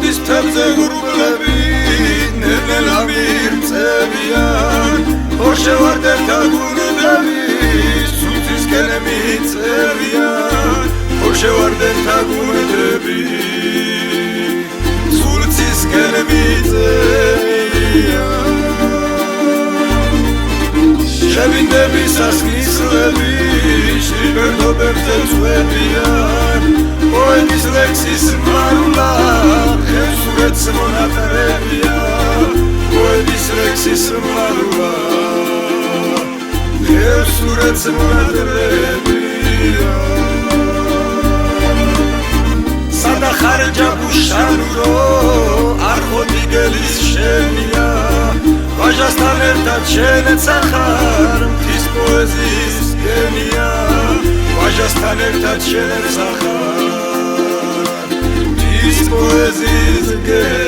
ხოდის თებზე ღრუბლები ნელ-ნელა მიღწევიან ხო შევარდეთ აგუნდები სულთისკენ მიწევიან ხო შევარდეთ აგუნდები სულთისკენ მიწევიან შევინდები სასმისლები შრიბერდობებზე წვევიან პოეტის ლექსის მარულა ხევსურეთს მონატრებია პოეტის ლექსის მარულა ხევსურეთს მონატრებია სადა ხარჯა გუშანურო არ ხოდი გელის შენია ვაჟასთან ერთად შენეცა ხარ მთის პოეზიის გენია ვაჟასთან ერთად შენეცა ხარ მთის პოეზიის გენია